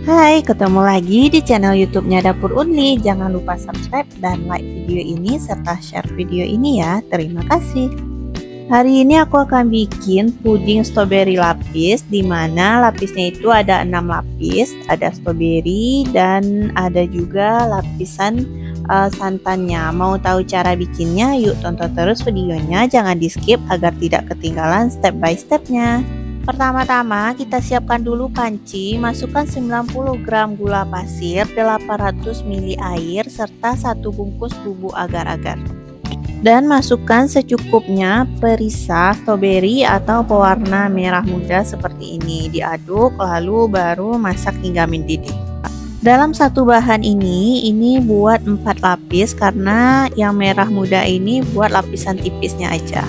Hai, ketemu lagi di channel YouTube-nya Dapur Unli. Jangan lupa subscribe dan like video ini serta share video ini ya. Terima kasih. Hari ini aku akan bikin puding stroberi lapis, di mana lapisnya itu ada 6 lapis, ada stroberi dan ada juga lapisan santannya. Mau tahu cara bikinnya? Yuk tonton terus videonya, jangan di skip agar tidak ketinggalan step by stepnya. Pertama-tama kita siapkan dulu panci, masukkan 90 gram gula pasir, 800 ml air, serta 1 bungkus bubuk agar-agar. Dan masukkan secukupnya perisa stroberi atau pewarna merah muda seperti ini. Diaduk lalu baru masak hingga mendidih. Dalam satu bahan ini buat 4 lapis karena yang merah muda ini buat lapisan tipisnya aja.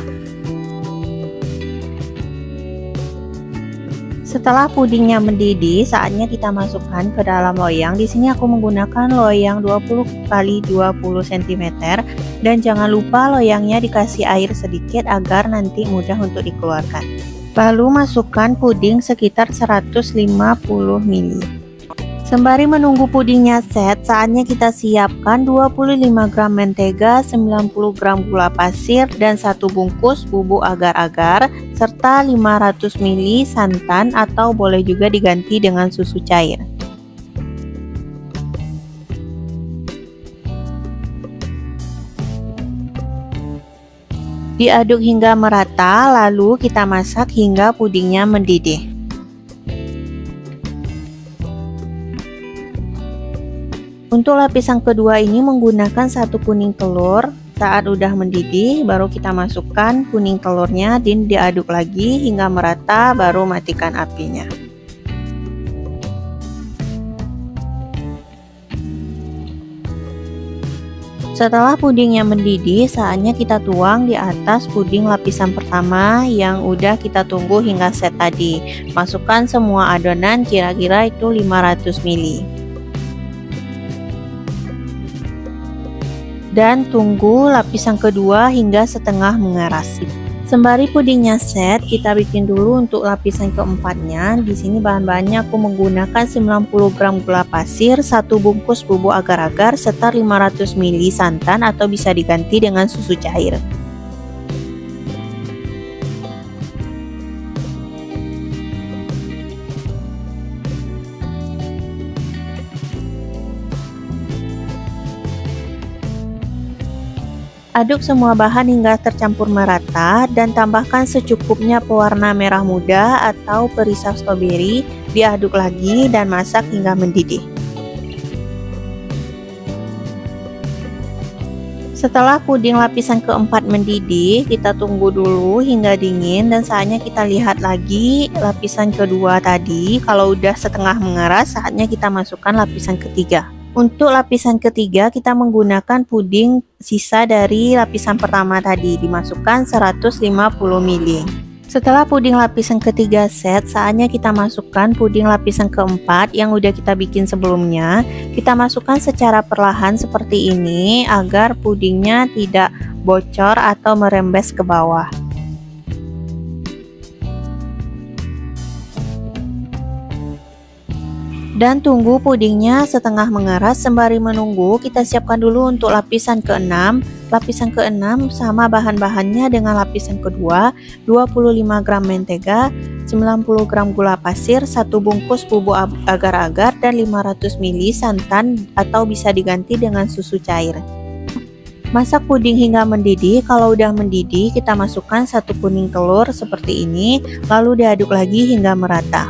Setelah pudingnya mendidih, saatnya kita masukkan ke dalam loyang. Di sini aku menggunakan loyang 20 x 20 cm dan jangan lupa loyangnya dikasih air sedikit agar nanti mudah untuk dikeluarkan. Lalu masukkan puding sekitar 150 ml. Sembari menunggu pudingnya set, saatnya kita siapkan 25 gram mentega, 90 gram gula pasir, dan 1 bungkus bubuk agar-agar, serta 500 ml santan atau boleh juga diganti dengan susu cair. Diaduk hingga merata, lalu kita masak hingga pudingnya mendidih. Untuk lapisan kedua ini menggunakan 1 kuning telur. Saat udah mendidih baru kita masukkan kuning telurnya dan diaduk lagi hingga merata, baru matikan apinya. Setelah pudingnya mendidih, saatnya kita tuang di atas puding lapisan pertama yang udah kita tunggu hingga set tadi. Masukkan semua adonan, kira-kira itu 500 ml. Dan tunggu lapisan kedua hingga setengah mengeras. Sembari pudingnya set, kita bikin dulu untuk lapisan keempatnya. Di sini bahan-bahannya aku menggunakan 90 gram gula pasir, 1 bungkus bubuk agar-agar, serta 500 ml santan atau bisa diganti dengan susu cair. Aduk semua bahan hingga tercampur merata dan tambahkan secukupnya pewarna merah muda atau perisa stroberi. Diaduk lagi dan masak hingga mendidih. Setelah puding lapisan keempat mendidih, kita tunggu dulu hingga dingin dan saatnya kita lihat lagi lapisan kedua tadi. Kalau udah setengah mengeras, saatnya kita masukkan lapisan ketiga. Untuk lapisan ketiga kita menggunakan puding sisa dari lapisan pertama tadi, dimasukkan 150 ml. Setelah puding lapisan ketiga set, saatnya kita masukkan puding lapisan keempat yang udah kita bikin sebelumnya. Kita masukkan secara perlahan seperti ini agar pudingnya tidak bocor atau merembes ke bawah. Dan tunggu pudingnya setengah mengeras. Sembari menunggu, kita siapkan dulu untuk lapisan ke-6. Lapisan ke-6 sama bahan-bahannya dengan lapisan kedua, 25 gram mentega, 90 gram gula pasir, 1 bungkus bubuk agar-agar, dan 500 ml santan atau bisa diganti dengan susu cair. Masak puding hingga mendidih. Kalau udah mendidih, kita masukkan 1 kuning telur seperti ini, lalu diaduk lagi hingga merata.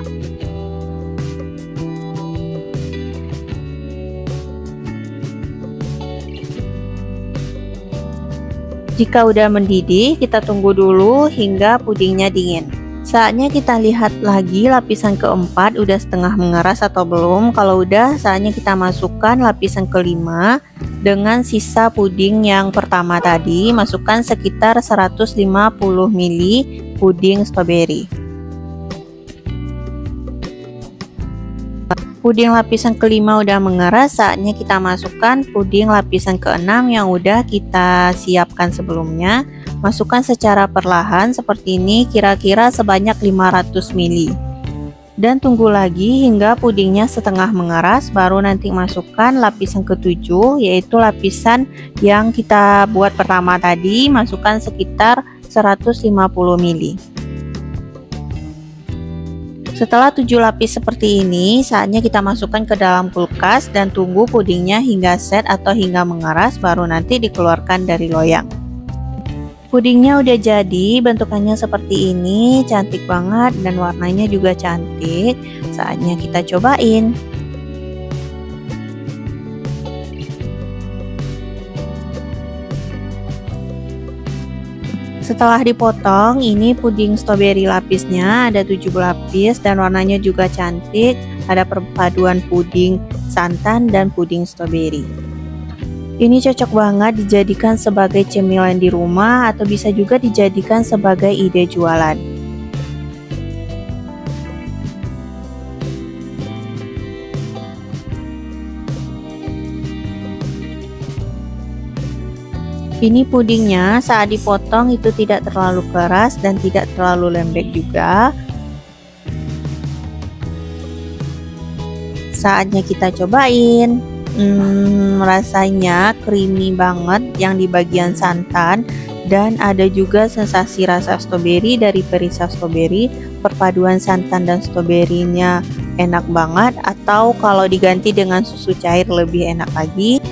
Jika udah mendidih, kita tunggu dulu hingga pudingnya dingin. Saatnya kita lihat lagi lapisan keempat udah setengah mengeras atau belum. Kalau udah, saatnya kita masukkan lapisan kelima dengan sisa puding yang pertama tadi. Masukkan sekitar 150 ml puding stroberi. Puding lapisan kelima udah mengeras, saatnya kita masukkan puding lapisan keenam yang udah kita siapkan sebelumnya. Masukkan secara perlahan seperti ini, kira-kira sebanyak 500 ml. Dan tunggu lagi hingga pudingnya setengah mengeras, baru nanti masukkan lapisan ketujuh, yaitu lapisan yang kita buat pertama tadi. Masukkan sekitar 150 ml. Setelah 7 lapis seperti ini, saatnya kita masukkan ke dalam kulkas dan tunggu pudingnya hingga set atau hingga mengeras, baru nanti dikeluarkan dari loyang. Pudingnya udah jadi, bentukannya seperti ini, cantik banget dan warnanya juga cantik. Saatnya kita cobain. Setelah dipotong, ini puding stroberi lapisnya ada 7 lapis dan warnanya juga cantik. Ada perpaduan puding santan dan puding stroberi. Ini cocok banget dijadikan sebagai cemilan di rumah atau bisa juga dijadikan sebagai ide jualan. Ini pudingnya saat dipotong itu tidak terlalu keras dan tidak terlalu lembek juga. Saatnya kita cobain. Rasanya creamy banget yang di bagian santan dan ada juga sensasi rasa stroberi dari perisa stroberi. Perpaduan santan dan stroberinya enak banget, atau kalau diganti dengan susu cair lebih enak lagi.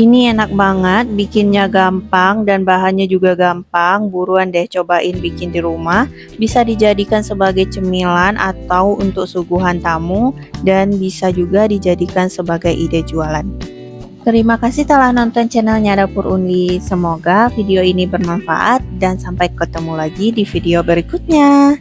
Ini enak banget, bikinnya gampang dan bahannya juga gampang. Buruan deh cobain bikin di rumah. Bisa dijadikan sebagai cemilan atau untuk suguhan tamu, dan bisa juga dijadikan sebagai ide jualan. Terima kasih telah nonton channelnya Dapur Unli. Semoga video ini bermanfaat dan sampai ketemu lagi di video berikutnya.